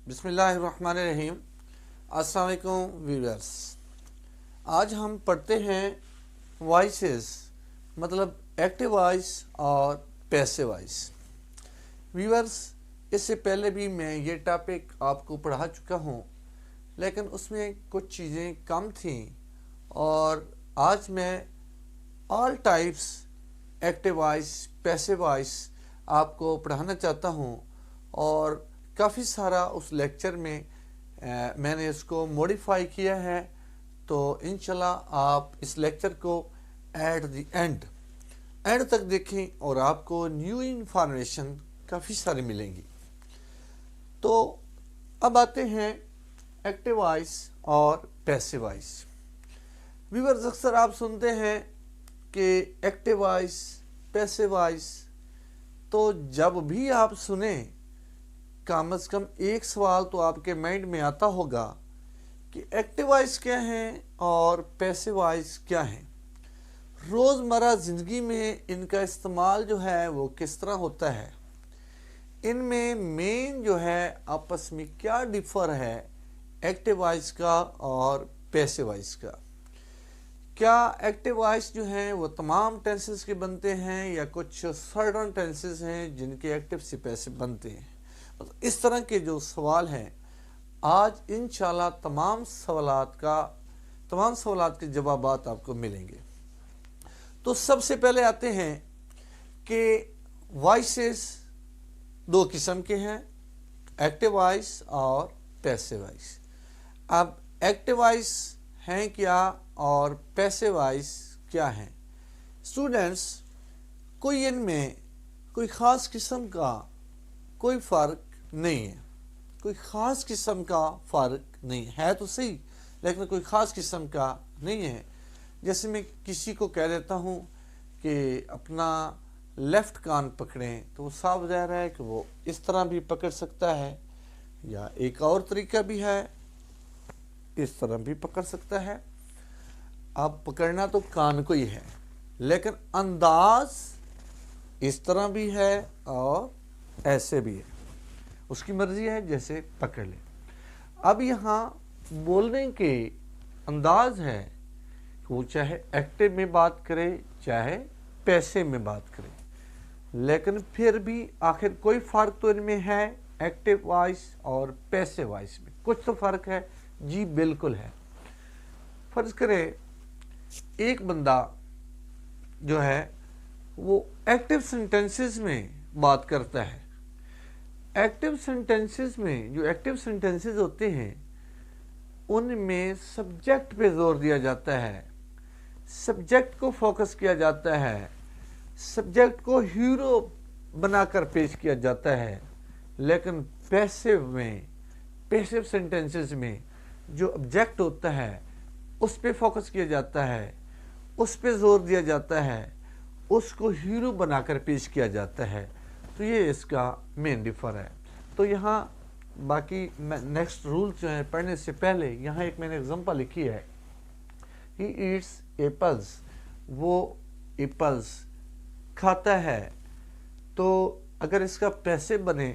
بسم اللہ الرحمن الرحیم۔ السلام علیکم ویورز، آج ہم پڑھتے ہیں وائسز، مطلب ایکٹیو وائس اور پیسو وائس۔ ویورز، اس سے پہلے بھی میں یہ ٹاپک آپ کو پڑھا چکا ہوں، لیکن اس میں کچھ چیزیں کم تھیں، اور آج میں all types active voice passive voice آپ کو پڑھانا چاہتا ہوں، اور کافی سارا اس لیکچر میں میں نے اس کو موڈیفائی کیا ہے، تو انشاءاللہ آپ اس لیکچر کو ایٹ دی اینڈ تک دیکھیں اور آپ کو نیو انفارمیشن کافی ساری ملیں گی۔ تو اب آتے ہیں ایکٹیو وائس اور پیسو وائس۔ ویورز، اکثر آپ سنتے ہیں کہ ایکٹیو وائس پیسو وائس، تو جب بھی آپ سنیں کم از کم ایک سوال تو آپ کے مائنڈ میں آتا ہوگا کہ ایکٹیو وائس کیا ہیں اور پیسو وائس کیا ہیں، روزمرہ زندگی میں ان کا استعمال جو ہے وہ کس طرح ہوتا ہے، ان میں مین جو ہے آپس میں کیا ڈفر ہے ایکٹیو وائس کا اور پیسو وائس کا۔ کیا ایکٹیو وائس جو ہیں وہ تمام ٹینسز کے بنتے ہیں یا کچھ سرٹن ٹینسز ہیں جن کے ایکٹیو سے پیسو بنتے ہیں؟ اس طرح کے جو سوال ہیں، آج انشاءاللہ تمام سوالات کے جوابات آپ کو ملیں گے۔ تو سب سے پہلے آتے ہیں کہ وائسز دو قسم کے ہیں، ایکٹیو وائس اور پیسو وائس۔ اب ایکٹیو وائس ہیں کیا اور پیسو وائس کیا ہیں؟ اسٹوڈنٹس، کوئی ان میں کوئی خاص قسم کا کوئی فرق نہیں ہے، کوئی خاص قسم کا فرق نہیں ہے تو صحیح، لیکن کوئی خاص قسم کا نہیں ہے۔ جیسے میں کسی کو کہہ دیتا ہوں کہ اپنا لیفٹ کان پکڑیں، تو وہ صاف ظاہر ہے کہ وہ اس طرح بھی پکڑ سکتا ہے، یا ایک اور طریقہ بھی ہے، اس طرح بھی پکڑ سکتا ہے۔ اب پکڑنا تو کان کو ہی ہے، لیکن انداز اس طرح بھی ہے اور ایسے بھی ہے، اس کی مرضی ہے جیسے پکڑ لے۔ اب یہاں بولنے کے انداز ہے کہ وہ چاہے ایکٹیو میں بات کرے چاہے پیسے میں بات کرے، لیکن پھر بھی آخر کوئی فرق تو ان میں ہے ایکٹیو وائس اور پیسو وائس میں، کچھ تو فرق ہے، جی بالکل ہے۔ فرض کرے ایک بندہ جو ہے وہ ایکٹیو سینٹنسز میں بات کرتا ہے۔ ایکٹیو سینٹنسز میں جو ایکٹیو سینٹنسز ہوتے ہیں ان میں سبجیکٹ پہ زور دیا جاتا ہے، سبجیکٹ کو فوکس کیا جاتا ہے، سبجیکٹ کو ہیرو بنا کر پیش کیا جاتا ہے، لیکن پیسو سینٹنسز میں جو آبجیکٹ ہوتا ہے اس پہ فوکس کیا جاتا ہے، اس پہ زور دیا جاتا ہے، اس کو ہیرو بنا کر پیش کیا جاتا ہے۔ تو یہ اس کا مین ڈفر ہے۔ تو یہاں باقی نیکسٹ رول جو ہے پڑھنے سے پہلے یہاں ایک میں نے ایگزامپل لکھی ہے، ہی ایٹس ایپلز، وہ ایپلز کھاتا ہے۔ تو اگر اس کا پیسے بنے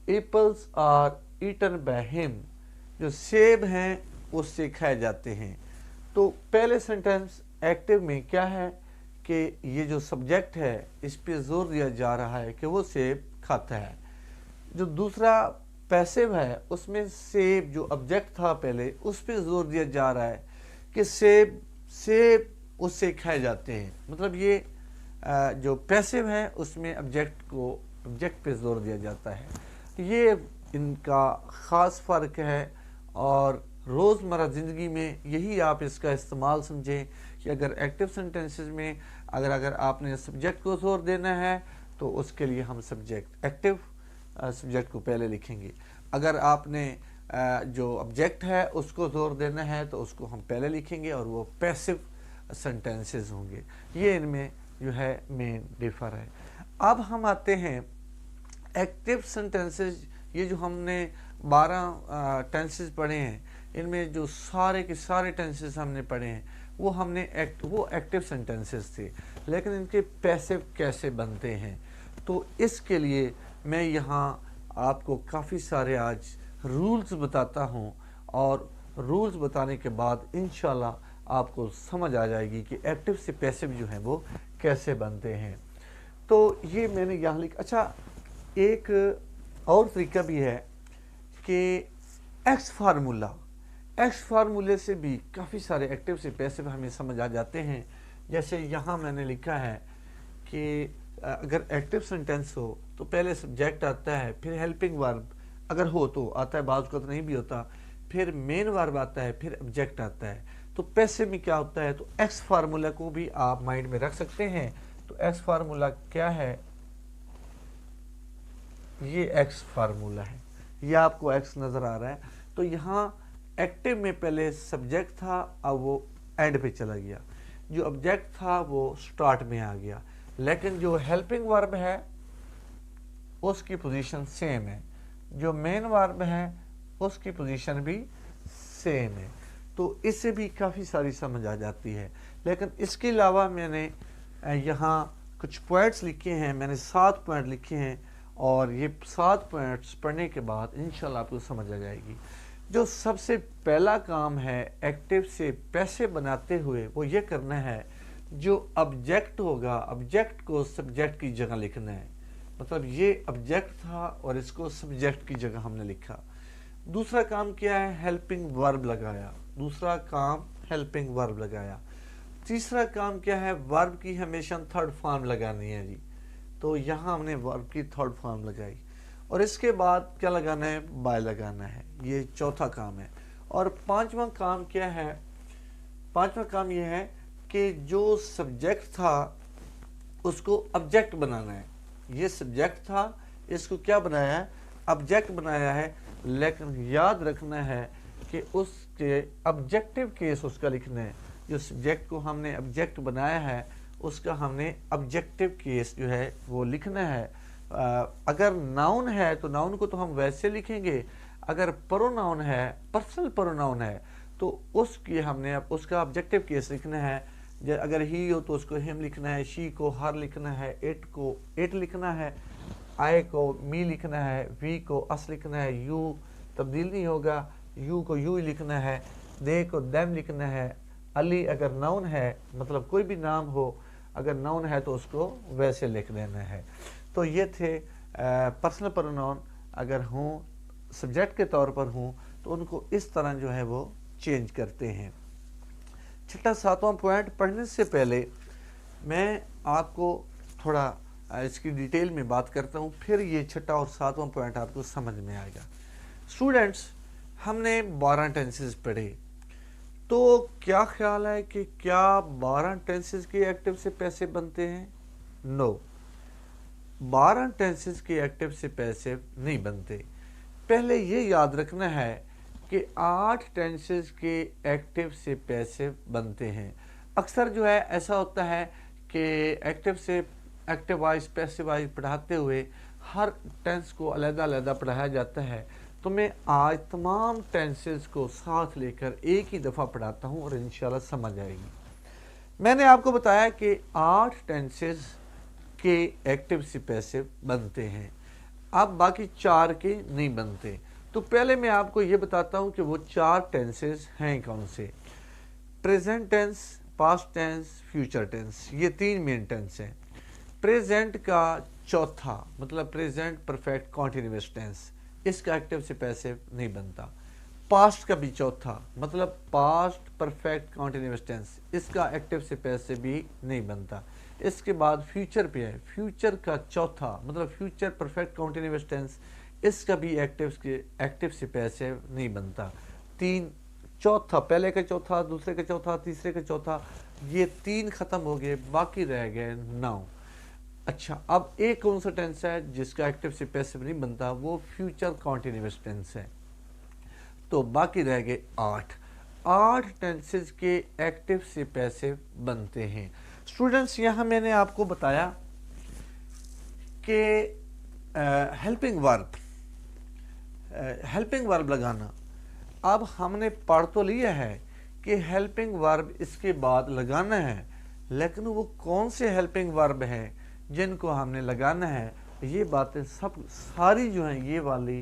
ایپلز آر ایٹن بائی ہم، جو سیب ہیں اس سے کھائے جاتے ہیں۔ تو پہلے سینٹنس ایکٹیو میں کیا ہے کہ یہ جو سبجیکٹ ہے اس پہ زور دیا جا رہا ہے کہ وہ سیب کھاتا ہے۔ جو دوسرا پیسو ہے اس میں سیب جو آبجیکٹ تھا پہلے اس پہ زور دیا جا رہا ہے کہ سیب اس سے کھائے جاتے ہیں، مطلب یہ جو پیسو ہے اس میں آبجیکٹ پہ زور دیا جاتا ہے۔ یہ ان کا خاص فرق ہے، اور روزمرہ زندگی میں یہی آپ اس کا استعمال سمجھیں کہ اگر ایکٹیو سینٹنسز میں اگر آپ نے سبجیکٹ کو زور دینا ہے تو اس کے لیے ہم ایکٹیو سبجیکٹ کو پہلے لکھیں گے، اگر آپ نے جو آبجیکٹ ہے اس کو زور دینا ہے تو اس کو ہم پہلے لکھیں گے، اور وہ پیسو سینٹنسز ہوں گے۔ یہ ان میں جو ہے مین ڈفر ہے۔ اب ہم آتے ہیں ایکٹیو سینٹنسز، یہ جو ہم نے 12 ٹینسز پڑھے ہیں، ان میں جو سارے کے سارے ٹینسز ہم نے پڑھے ہیں وہ ایکٹیو سینٹنسز تھے، لیکن ان کے پیسو کیسے بنتے ہیں؟ تو اس کے لیے میں یہاں آپ کو کافی سارے آج رولز بتاتا ہوں، اور رولز بتانے کے بعد انشاءاللہ آپ کو سمجھ آ جائے گی کہ ایکٹیو سے پیسو جو ہیں وہ کیسے بنتے ہیں۔ تو یہ میں نے یہاں اچھا ایک اور طریقہ بھی ہے کہ ایکس فارمولے سے بھی کافی سارے ایکٹیو سے پیسو ہمیں سمجھ آ جاتے ہیں۔ جیسے یہاں میں نے لکھا ہے کہ اگر ایکٹیو سینٹینس ہو تو پہلے سبجیکٹ آتا ہے، پھر ہیلپنگ ورب اگر ہو تو آتا ہے، بعض اوقات نہیں بھی ہوتا، پھر مین ورب آتا ہے، پھر آبجیکٹ آتا ہے۔ تو پیسے میں کیا ہوتا ہے، تو ایکس فارمولا کو بھی آپ مائنڈ میں رکھ سکتے ہیں۔ تو ایکس فارمولا کیا ہے، یہ ایکس فارمولا ہے، یہ آپ کو ایکس نظر آ رہا ہے۔ تو یہاں ایکٹیو میں پہلے سبجیکٹ تھا، اب وہ اینڈ پہ چلا گیا، جو آبجیکٹ تھا وہ سٹارٹ میں آ گیا، لیکن جو ہیلپنگ ورب ہے اس کی پوزیشن سیم ہے، جو مین ورب ہے اس کی پوزیشن بھی سیم ہے۔ تو اس سے بھی کافی ساری سمجھ آ جاتی ہے۔ لیکن اس کے علاوہ میں نے یہاں کچھ پوائنٹس لکھے ہیں، میں نے 7 پوائنٹ لکھے ہیں، اور یہ 7 پوائنٹس پڑھنے کے بعد انشاءاللہ آپ کو سمجھ آ جائے گی۔ جو سب سے پہلا کام ہے ایکٹیو سے پیسے بناتے ہوئے، وہ یہ کرنا ہے جو آبجیکٹ ہوگا، آبجیکٹ کو سبجیکٹ کی جگہ لکھنا ہے۔ مطلب یہ آبجیکٹ تھا اور اس کو سبجیکٹ کی جگہ ہم نے لکھا۔ دوسرا کام کیا ہے، ہیلپنگ ورب لگایا۔ دوسرا کام ہیلپنگ ورب لگایا۔ تیسرا کام کیا ہے، ورب کی ہمیشہ تھرڈ فارم لگانی ہے جی، تو یہاں ہم نے ورب کی تھرڈ فارم لگائی، اور اس کے بعد کیا لگانا ہے، بائی لگانا ہے۔ یہ چوتھا کام ہے۔ اور پانچواں کام کیا ہے، پانچواں کام یہ ہے کہ جو سبجیکٹ تھا اس کو آبجیکٹ بنانا ہے۔ یہ سبجیکٹ تھا، اس کو کیا بنایا ہے، آبجیکٹ بنایا ہے، لیکن یاد رکھنا ہے کہ اس کے آبجیکٹیو کیس اس کا لکھنا ہے۔ جو سبجیکٹ کو ہم نے آبجیکٹ بنایا ہے اس کا ہم نے آبجیکٹیو کیس جو ہے وہ لکھنا ہے۔ اگر ناؤن ہے تو ناؤن کو تو ہم ویسے لکھیں گے، اگر پروناؤن ہے، پرسنل پروناؤن ہے، تو اس کی ہم نے اس کا آبجیکٹیو کیس لکھنا ہے۔ اگر ہی ہو تو اس کو ہم لکھنا ہے، شی کو ہر لکھنا ہے، اٹ کو اٹ لکھنا ہے، آئی کو می لکھنا ہے، وی کو اس لکھنا ہے، یو تبدیل نہیں ہوگا، یو کو یو لکھنا ہے، دے کو دیم لکھنا ہے، علی اگر ناؤن ہے، مطلب کوئی بھی نام ہو اگر ناؤن ہے تو اس کو ویسے لکھ دینا ہے۔ تو یہ تھے پرسنل پروناؤن اگر ہوں سبجیکٹ کے طور پر ہوں تو ان کو اس طرح جو ہے وہ چینج کرتے ہیں۔ چھٹا 7واں پوائنٹ پڑھنے سے پہلے میں آپ کو تھوڑا اس کی ڈیٹیل میں بات کرتا ہوں، پھر یہ چھٹا اور 7واں پوائنٹ آپ کو سمجھ میں آئے گا۔ اسٹوڈنٹس، ہم نے 12 ٹینسز پڑھے، تو کیا خیال ہے کہ کیا 12 ٹینسز کے ایکٹیو سے پیسے بنتے ہیں؟ نو، 12 ٹینسز کے ایکٹیو سے پیسے نہیں بنتے۔ پہلے یہ یاد رکھنا ہے کہ 8 ٹینسز کے ایکٹیو سے پیسے بنتے ہیں۔ اکثر جو ہے ایسا ہوتا ہے کہ ایکٹیو سے ایکٹیو وائز پیسے وائز پڑھاتے ہوئے ہر ٹینس کو علیحدہ علیحدہ پڑھایا جاتا ہے۔ تو میں آج تمام ٹینسز کو ساتھ لے کر ایک ہی دفعہ پڑھاتا ہوں اور انشاءاللہ سمجھ آئے گی۔ میں نے آپ کو بتایا کہ 8 ٹینسز کے ایکٹیو سے پیسے بنتے ہیں، اب باقی 4 کے نہیں بنتے۔ تو پہلے میں آپ کو یہ بتاتا ہوں کہ وہ 4 ٹینسز ہیں کون سے۔ Present tense, past tense, future tennis, یہ 3 مین ٹینس ہیں۔ پریزنٹ کا چوتھا مطلب پریزنٹ پرفیکٹ کنٹینیوس ٹینس، اس کا ایکٹیو سے پیسے نہیں بنتا۔ پاسٹ کا بھی چوتھا مطلب پاسٹ پرفیکٹ کنٹینیوس ٹینس، اس کا ایکٹیو سے پیسے بھی نہیں بنتا۔ اس کے بعد فیوچر پہ ہے، فیوچر کا چوتھا مطلب فیوچر پرفیکٹ کنٹینیوس ٹینس، اس کا بھی ایکٹیو سے پیسے نہیں بنتا۔ 3 چوتھا، پہلے کا چوتھا، دوسرے کا چوتھا، تیسرے کا چوتھا، یہ 3 ختم ہو گئے، باقی رہ گئے 9۔ اچھا، اب ایک کون سا ٹینس ہے جس کا ایکٹیو سے پیسو نہیں بنتا، وہ فیوچر کنٹینیوس ٹینس ہے۔ تو باقی رہ گئے 8 ٹینسز کے ایکٹیو سے پیسے بنتے ہیں۔ اسٹوڈنٹس، یہاں میں نے آپ کو بتایا کہ ہیلپنگ ورب لگانا، اب ہم نے پڑھ تو لیا ہے کہ ہیلپنگ ورب اس کے بعد لگانا ہے، لیکن وہ کون سے ہیلپنگ ورب ہیں جن کو ہم نے لگانا ہے، یہ باتیں ساری جو ہیں یہ والی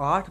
8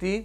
3।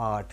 8।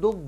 2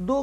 2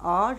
8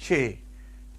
6।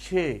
6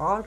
8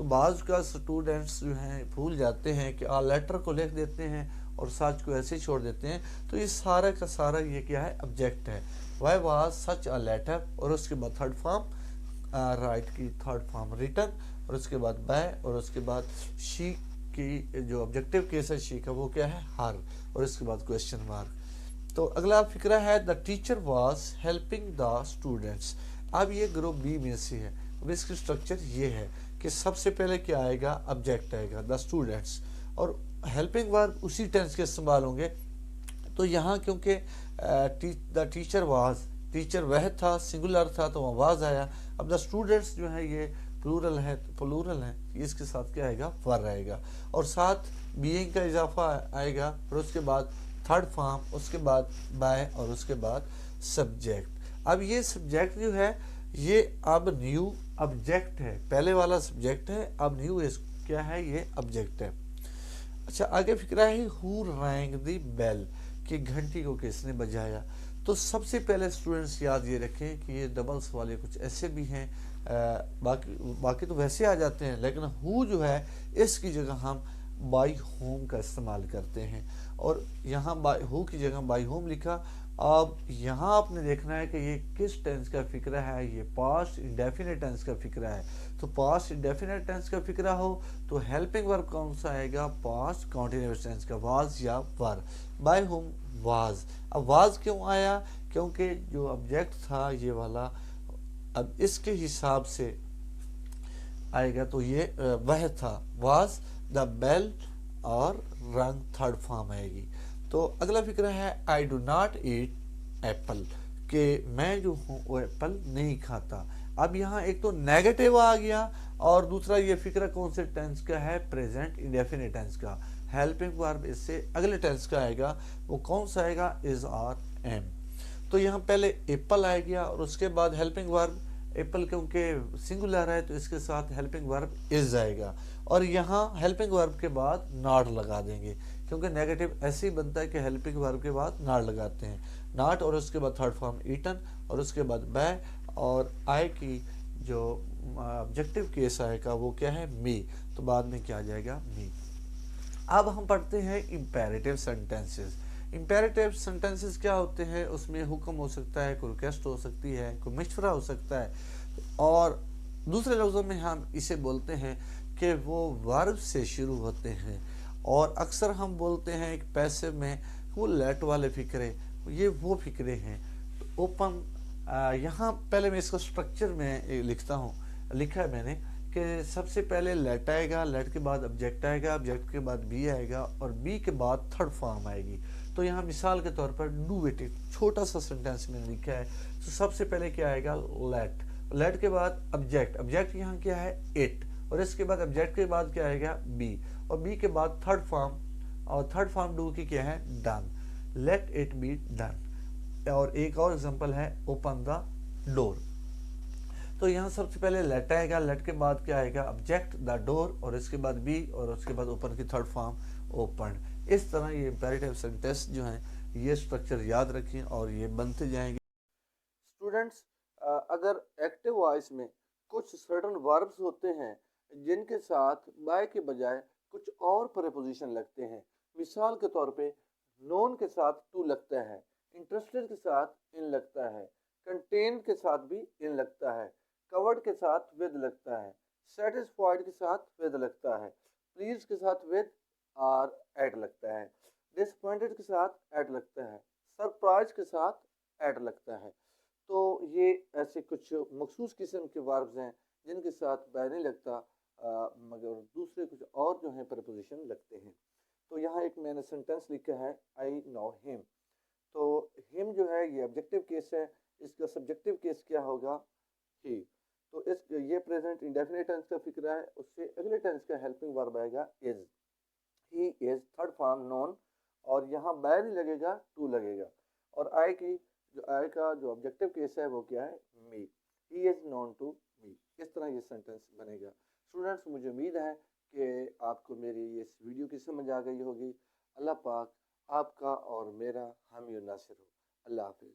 تو بعض کا اسٹوڈنٹس جو ہیں بھول جاتے ہیں کہ لیٹر کو لکھ دیتے ہیں اور سچ کو ایسے ہی چھوڑ دیتے ہیں. تو یہ سارا کا سارا یہ کیا ہے؟ آبجیکٹ ہے. Why was such a letter, اور اس کے بعد تھرڈ فارم رائٹ کی تھرڈ فارم ریٹن، اور اس کے بعد بائی، اور اس کے بعد شی کی جو آبجیکٹیو کیس ہے شی کا وہ کیا ہے؟ ہر، اور اس کے بعد کویسچن مارک. تو اگلا فکرہ ہے the teacher was helping the students. اب یہ گروپ بی میں سے ہے. اب اس کی اسٹرکچر یہ ہے کہ سب سے پہلے کیا آئے گا؟ آبجیکٹ آئے گا دا اسٹوڈنٹس، اور ہیلپنگ ورب اسی ٹینس کے استعمال ہوں گے. تو یہاں کیونکہ دا ٹیچر واز، ٹیچر وہ تھا، سنگولر تھا، تو وہ واز آیا. اب دا اسٹوڈنٹس جو ہے یہ پلورل ہے، اس کے ساتھ کیا آئے گا؟ ور آئے گا، اور ساتھ بینگ کا اضافہ آئے گا، اور اس کے بعد تھرڈ فارم، اس کے بعد بائی، اور اس کے بعد سبجیکٹ. اب یہ سبجیکٹ جو ہے یہ اب نیو آبجیکٹ ہے. پہلے والا سبجیکٹ ہے، اب نیو کیا ہے؟ یہ آبجیکٹ ہے. اچھا آگے فکرہ ہے ہو رینگ دی بیل، کہ گھنٹی کو کس نے بجایا. تو سب سے پہلے اسٹوڈنٹس یاد یہ رکھیں کہ یہ ڈبلس والے کچھ ایسے بھی ہیں، باقی تو ویسے آ جاتے ہیں، لیکن ہو جو ہے اس کی جگہ ہم بائی ہوم کا استعمال کرتے ہیں، اور یہاں ہو کی جگہ بائی ہوم لکھا. اب یہاں آپ نے دیکھنا ہے کہ یہ کس ٹینس کا فکرہ ہے. یہ پاسٹ انڈیفینٹ ٹینس کا فکرہ ہے. تو پاسٹ انڈیفینٹ ٹینس کا فکرہ ہو تو ہیلپنگ ورب کون سا آئے گا؟ پاسٹ کنٹینیوس ٹینس کا، واز یا ور. By whom was. اب واز کیوں آیا؟ کیونکہ جو آبجیکٹ تھا یہ والا، اب اس کے حساب سے آئے گا تو یہ وہ تھا واز دا بیل، اور رنگ تھرڈ فارم آئے گی. تو اگلا فکرہ ہے I do not eat apple, کہ میں جو ہوں وہ ایپل نہیں کھاتا. اب یہاں ایک تو نیگیٹو آ گیا، اور دوسرا یہ فکرہ کون سے ٹینس کا ہے؟ پریزنٹ انڈیفینٹ ٹینس کا. ہیلپنگ ورب اس سے اگلے ٹینس کا آئے گا، وہ کون سا آئے گا؟ از آر ایم. تو یہاں پہلے ایپل آئے گیا، اور اس کے بعد ہیلپنگ ورب. ایپل کیونکہ سنگولر ہے تو اس کے ساتھ ہیلپنگ ورب از آئے گا، اور یہاں ہیلپنگ ورب کے بعد ناٹ لگا دیں گے، کیونکہ نیگیٹو ایسے ہی بنتا ہے کہ ہیلپنگ ورب کے بعد ناٹ لگاتے ہیں. ناٹ، اور اس کے بعد تھرڈ فارم ایٹن، اور اس کے بعد بے، اور آئے کی جو آبجیکٹیو کیس آئے گا وہ کیا ہے؟ می. تو بعد میں کیا جائے گا؟ می. اب ہم پڑھتے ہیں امپیریٹیو سینٹینسز. امپیریٹیو سینٹینسز کیا ہوتے ہیں؟ اس میں حکم ہو سکتا ہے، کوئی ریکویسٹ ہو سکتی ہے، کوئی مشورہ ہو سکتا ہے، اور دوسرے لفظوں میں ہم اسے بولتے ہیں کہ وہ ورب سے شروع ہوتے ہیں. اور اکثر ہم بولتے ہیں ایک پیسو میں وہ لیٹ والے فکرے، یہ وہ فکرے ہیں. اوپن یہاں پہلے میں اس کو اسٹرکچر میں لکھتا ہوں، لکھا ہے میں نے کہ سب سے پہلے لیٹ آئے گا، لیٹ کے بعد آبجیکٹ آئے گا، آبجیکٹ کے بعد بی آئے گا، اور بی کے بعد تھرڈ فارم آئے گی. تو یہاں مثال کے طور پر ڈو اٹ، چھوٹا سا سینٹینس میں نے لکھا ہے. تو سب سے پہلے کیا آئے گا؟ لیٹ. لیٹ کے بعد آبجیکٹ، آبجیکٹ یہاں کیا ہے؟ اٹ، اور اس کے بعد آبجیکٹ کے بعد کیا آئے گا؟ بی، اور بی کے بعد تھرڈ فارم، اور تھرڈ فارم ڈو کی کیا ہے؟ Done. Let it be done. اور ایک اور ایگزامپل ہے اوپن دا ڈور. تو یہاں سب سے پہلے لیٹ آئے گا، لیٹ کے بعد کیا آئے گا؟ آبجیکٹ دا ڈور، اور اس کے بعد بی، اور اس کے بعد اوپن کی تھرڈ فارم اوپن. اس طرح یہ امپیریٹیو سینٹینس جو ہیں یہ اسٹرکچر یاد رکھیں اور یہ بنتے جائیں گے. اسٹوڈنٹس اگر ایکٹیو وائس میں کچھ سرٹن وربس ہوتے ہیں جن کے ساتھ بائی کے بجائے کچھ اور پریپوزیشن لگتے ہیں، مثال کے طور پہ نون کے ساتھ ٹو لگتا ہے، انٹرسٹڈ کے ساتھ ان لگتا ہے، کنٹین کے ساتھ بھی ان لگتا ہے، کورڈ کے ساتھ ود لگتا ہے، سیٹسفائیڈ کے ساتھ ود لگتا ہے، پلیز کے ساتھ ود آر ایٹ لگتا ہے، ڈسپوائنٹڈ کے ساتھ ایٹ لگتا ہے، سرپرائز کے ساتھ ایٹ لگتا ہے. تو یہ ایسے کچھ مخصوص قسم کے وربز ہیں جن کے ساتھ بائی نہیں لگتا، مگر دوسرے کچھ اور جو ہیں پریپوزیشن لگتے ہیں. تو یہاں ایک میں نے سینٹینس لکھا ہے آئی نو ہم. تو ہم جو ہے یہ آبجیکٹیو کیس ہے، اس کا سبجیکٹیو کیس کیا ہوگا؟ ہی. تو یہ پریزنٹ انڈیفینٹ ٹینس کا فکرہ ہے. اس سے اگلے ٹینس کا ہیلپنگ ورب آئے گا از. ہی از تھرڈ فارم نون، اور یہاں بائی نہیں لگے گا، ٹو لگے گا. اور آئی کی آئی کا جو آبجیکٹیو کیس ہے وہ کیا ہے؟ می. ہی از نون ٹو می. اس طرح یہ سینٹینس بنے گا. اسٹوڈنٹس مجھے امید ہے کہ آپ کو میری اس ویڈیو کی سمجھ آ گئی ہوگی. اللہ پاک آپ کا اور میرا حامی و ناصر ہو. اللہ حافظ.